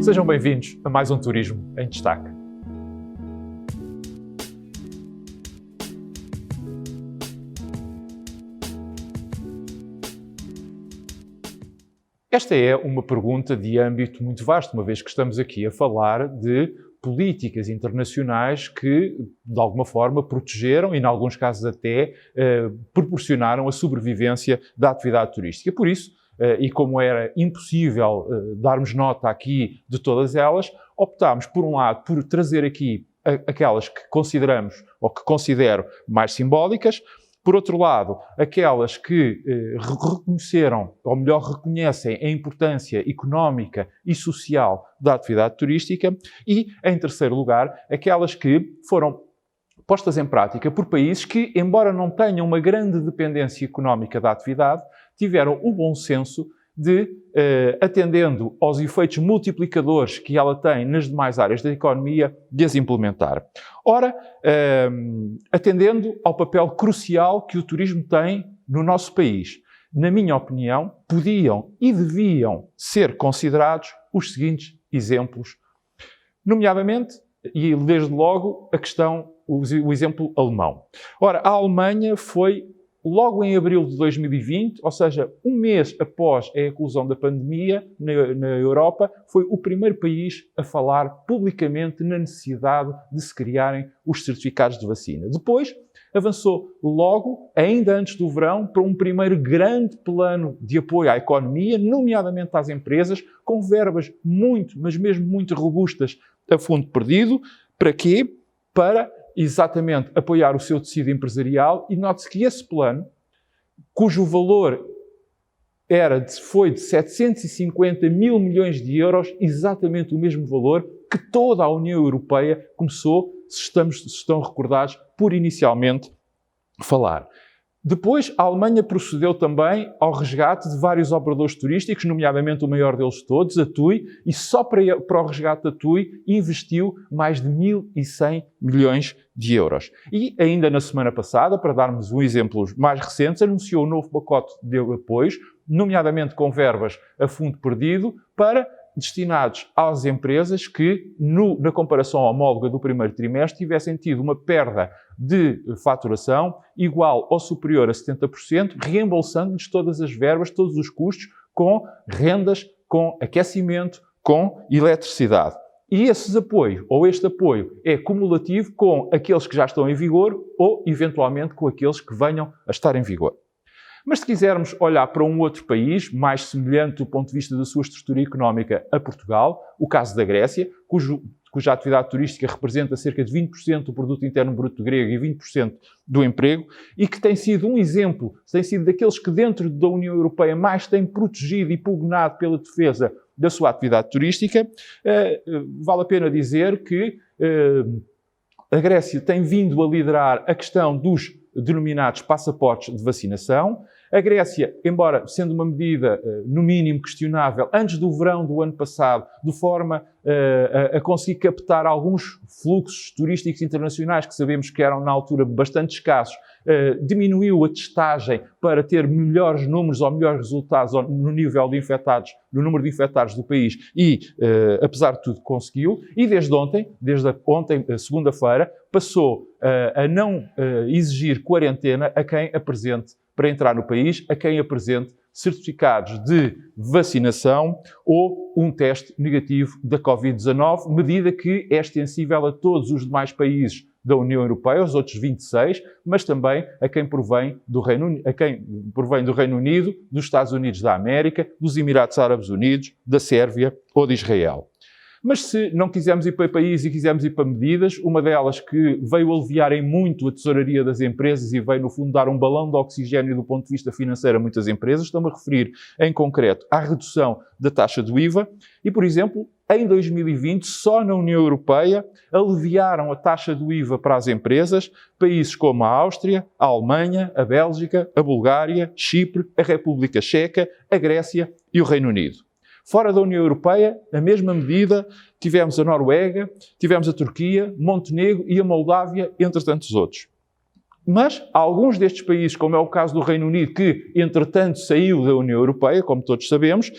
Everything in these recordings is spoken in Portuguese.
Sejam bem-vindos a mais um Turismo em Destaque. Esta é uma pergunta de âmbito muito vasto, uma vez que estamos aqui a falar de políticas internacionais que, de alguma forma, protegeram e, em alguns casos até, proporcionaram a sobrevivência da atividade turística. Por isso, e como era impossível darmos nota aqui de todas elas, optámos, por um lado, por trazer aqui aquelas que consideramos ou que considero mais simbólicas, por outro lado, aquelas que reconheceram, ou melhor, reconhecem a importância económica e social da atividade turística e, em terceiro lugar, aquelas que foram postas em prática por países que, embora não tenham uma grande dependência económica da atividade, tiveram o bom senso de, atendendo aos efeitos multiplicadores que ela tem nas demais áreas da economia, de as implementar. Ora, atendendo ao papel crucial que o turismo tem no nosso país, na minha opinião, podiam e deviam ser considerados os seguintes exemplos, nomeadamente, e desde logo, o exemplo alemão. Ora, a Alemanha foi, logo em abril de 2020, ou seja, um mês após a eclosão da pandemia na Europa, foi o primeiro país a falar publicamente na necessidade de se criarem os certificados de vacina. Depois, avançou logo, ainda antes do verão, para um primeiro grande plano de apoio à economia, nomeadamente às empresas, com verbas muito, mas mesmo muito robustas a fundo perdido. Para quê? Para exatamente apoiar o seu tecido empresarial, e note-se que esse plano, cujo valor foi de 750 mil milhões de euros, exatamente o mesmo valor que toda a União Europeia começou, se estão recordados, por inicialmente falar. Depois, a Alemanha procedeu também ao resgate de vários operadores turísticos, nomeadamente o maior deles todos, a TUI, e só para o resgate da TUI investiu mais de 1.100 milhões de euros. E ainda na semana passada, para darmos um exemplo mais recente, anunciou um novo pacote de apoios, nomeadamente com verbas a fundo perdido, destinados às empresas que, na comparação homóloga do primeiro trimestre, tivessem tido uma perda de faturação igual ou superior a 70%, reembolsando-lhes todas as verbas, todos os custos, com rendas, com aquecimento, com eletricidade. E esse apoio é cumulativo com aqueles que já estão em vigor ou, eventualmente, com aqueles que venham a estar em vigor. Mas se quisermos olhar para um outro país, mais semelhante do ponto de vista da sua estrutura económica a Portugal, o caso da Grécia, cuja atividade turística representa cerca de 20% do produto interno bruto grego e 20% do emprego, e que tem sido um exemplo, tem sido daqueles que dentro da União Europeia mais têm protegido e pugnado pela defesa da sua atividade turística, vale a pena dizer que a Grécia tem vindo a liderar a questão dos denominados passaportes de vacinação. A Grécia, embora sendo uma medida, no mínimo, questionável, antes do verão do ano passado, de forma a conseguir captar alguns fluxos turísticos internacionais que sabemos que eram, na altura, bastante escassos, diminuiu a testagem para ter melhores números ou melhores resultados no nível de infectados, no número de infectados do país e, apesar de tudo, conseguiu. E desde ontem, segunda-feira, passou a não exigir quarentena a quem apresente para entrar no país, a quem apresente certificados de vacinação ou um teste negativo da Covid-19, medida que é extensível a todos os demais países da União Europeia, os outros 26, mas também a quem provém do Reino Unido, dos Estados Unidos da América, dos Emirados Árabes Unidos, da Sérvia ou de Israel. Mas se não quisermos ir para país e quisermos ir para medidas, uma delas que veio aliviar em muito a tesouraria das empresas e veio, no fundo, dar um balão de oxigênio do ponto de vista financeiro a muitas empresas, estou-me a referir, em concreto, à redução da taxa do IVA. E, por exemplo, em 2020, só na União Europeia, aliviaram a taxa do IVA para as empresas países como a Áustria, a Alemanha, a Bélgica, a Bulgária, Chipre, a República Checa, a Grécia e o Reino Unido. Fora da União Europeia, a mesma medida, tivemos a Noruega, tivemos a Turquia, Montenegro e a Moldávia, entre tantos outros. Mas alguns destes países, como é o caso do Reino Unido, que entretanto saiu da União Europeia, como todos sabemos,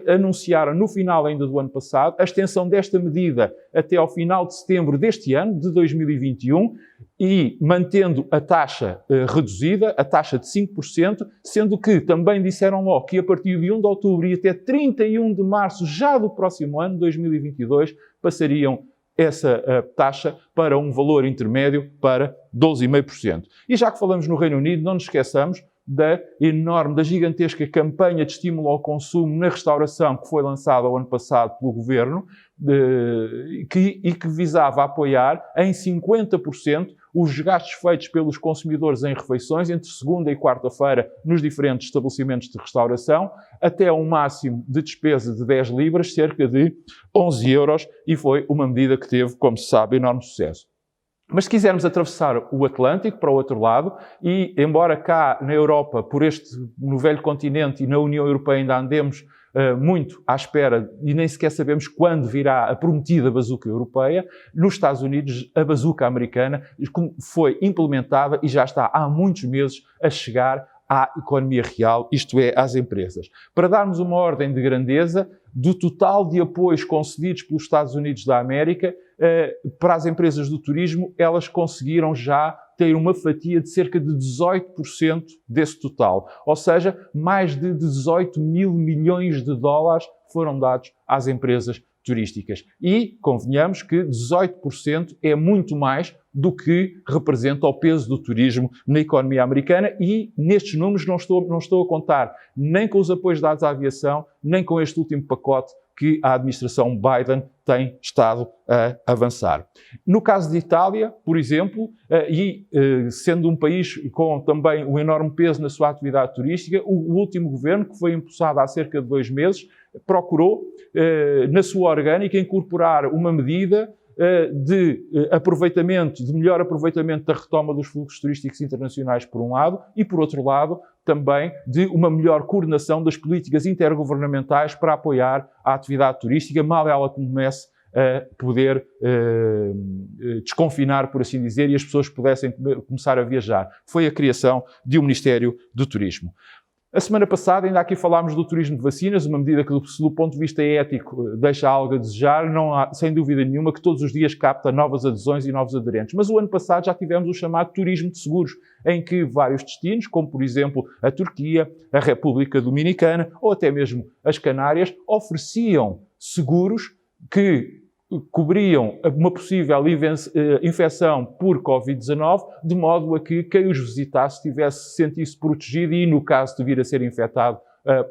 anunciaram no final ainda do ano passado a extensão desta medida até ao final de setembro deste ano, de 2021, e mantendo a taxa reduzida, a taxa de 5%, sendo que também disseram logo que a partir de 1 de outubro e até 31 de março já do próximo ano, 2022, passariam essa taxa para um valor intermédio para 12,5%. E já que falamos no Reino Unido, não nos esqueçamos da gigantesca campanha de estímulo ao consumo na restauração que foi lançada o ano passado pelo Governo e que visava apoiar em 50% os gastos feitos pelos consumidores em refeições entre segunda e quarta-feira nos diferentes estabelecimentos de restauração, até um máximo de despesa de 10 libras, cerca de 11 euros, e foi uma medida que teve, como se sabe, enorme sucesso. Mas se quisermos atravessar o Atlântico para o outro lado, e embora cá na Europa, no velho continente e na União Europeia ainda andemos muito à espera e nem sequer sabemos quando virá a prometida bazuca europeia, nos Estados Unidos a bazuca americana foi implementada e já está há muitos meses a chegar à economia real, isto é, às empresas. Para darmos uma ordem de grandeza, do total de apoios concedidos pelos Estados Unidos da América para as empresas do turismo, elas conseguiram já ter uma fatia de cerca de 18% desse total. Ou seja, mais de 18 mil milhões de dólares foram dados às empresas turísticas. E, convenhamos que 18% é muito mais do que representa o peso do turismo na economia americana e nestes números não estou a contar nem com os apoios dados à aviação, nem com este último pacote que a administração Biden tem estado a avançar. No caso de Itália, por exemplo, sendo um país com também um enorme peso na sua atividade turística, o último governo, que foi impulsado há cerca de 2 meses, procurou, na sua orgânica, incorporar uma medida de melhor aproveitamento da retoma dos fluxos turísticos internacionais, por um lado, e, por outro lado, também de uma melhor coordenação das políticas intergovernamentais para apoiar a atividade turística, mal ela comece a poder desconfinar, por assim dizer, e as pessoas pudessem começar a viajar. Foi a criação de um Ministério do Turismo. A semana passada ainda aqui falámos do turismo de vacinas, uma medida que, do ponto de vista ético, deixa algo a desejar. Não há, sem dúvida nenhuma, que todos os dias capta novas adesões e novos aderentes. Mas o ano passado já tivemos o chamado turismo de seguros, em que vários destinos, como por exemplo a Turquia, a República Dominicana ou até mesmo as Canárias, ofereciam seguros que cobriam uma possível infecção por Covid-19, de modo a que quem os visitasse sentisse protegido e, no caso de vir a ser infectado,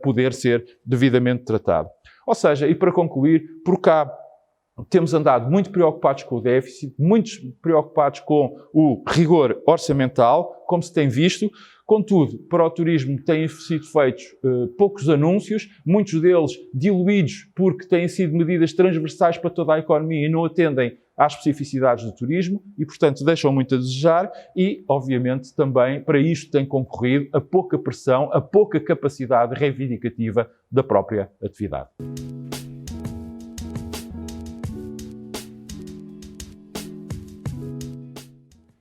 poder ser devidamente tratado. Ou seja, e para concluir, por cá temos andado muito preocupados com o déficit, muito preocupados com o rigor orçamental, como se tem visto. Contudo, para o turismo têm sido feitos poucos anúncios, muitos deles diluídos porque têm sido medidas transversais para toda a economia e não atendem às especificidades do turismo e, portanto, deixam muito a desejar e, obviamente, também para isto tem concorrido a pouca pressão, a pouca capacidade reivindicativa da própria atividade.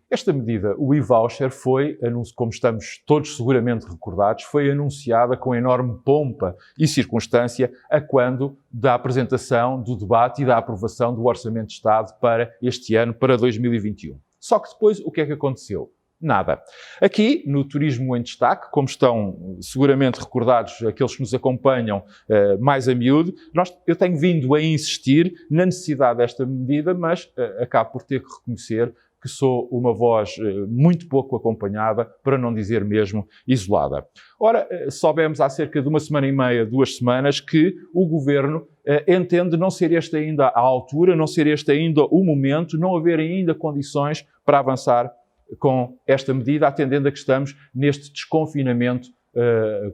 Esta medida, o e-voucher, foi, como estamos todos seguramente recordados, foi anunciada com enorme pompa e circunstância a quando da apresentação, do debate e da aprovação do Orçamento de Estado para este ano, para 2021. Só que depois, o que é que aconteceu? Nada. Aqui, no Turismo em Destaque, como estão seguramente recordados aqueles que nos acompanham mais a miúdo, eu tenho vindo a insistir na necessidade desta medida, mas acabo por ter que reconhecer que sou uma voz muito pouco acompanhada, para não dizer mesmo isolada. Ora, soubemos há cerca de 1 semana e meia, 2 semanas, que o Governo entende não ser este ainda a altura, não ser este ainda o momento, não haver ainda condições para avançar com esta medida, atendendo a que estamos neste desconfinamento,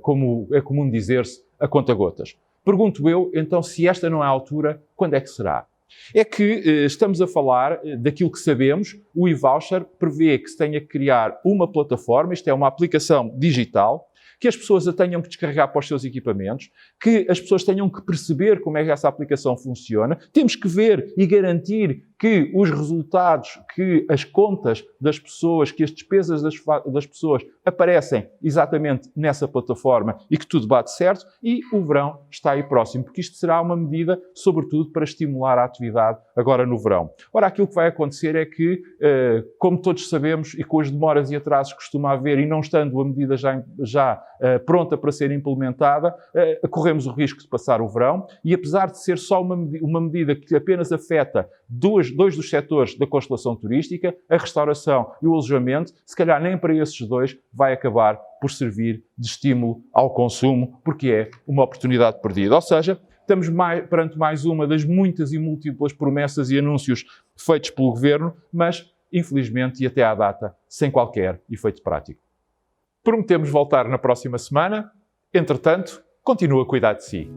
como é comum dizer-se, a conta-gotas. Pergunto eu, então, se esta não é a altura, quando é que será? É que estamos a falar daquilo que sabemos. O e-voucher prevê que se tenha que criar uma plataforma, isto é, uma aplicação digital, que as pessoas a tenham que descarregar para os seus equipamentos, que as pessoas tenham que perceber como é que essa aplicação funciona. Temos que ver e garantir que os resultados, que as contas das pessoas, que as despesas das pessoas aparecem exatamente nessa plataforma e que tudo bate certo, e o verão está aí próximo, porque isto será uma medida, sobretudo, para estimular a atividade agora no verão. Ora, aquilo que vai acontecer é que, como todos sabemos, e com as demoras e atrasos que costuma haver, e não estando a medida já pronta para ser implementada, corremos o risco de passar o verão, e apesar de ser só uma medida que apenas afeta dois dos setores da constelação turística, a restauração e o alojamento, se calhar nem para esses dois vai acabar por servir de estímulo ao consumo, porque é uma oportunidade perdida. Ou seja, estamos perante mais uma das muitas e múltiplas promessas e anúncios feitos pelo Governo, mas, infelizmente, e até à data, sem qualquer efeito prático. Prometemos voltar na próxima semana. Entretanto, continua a cuidar de si.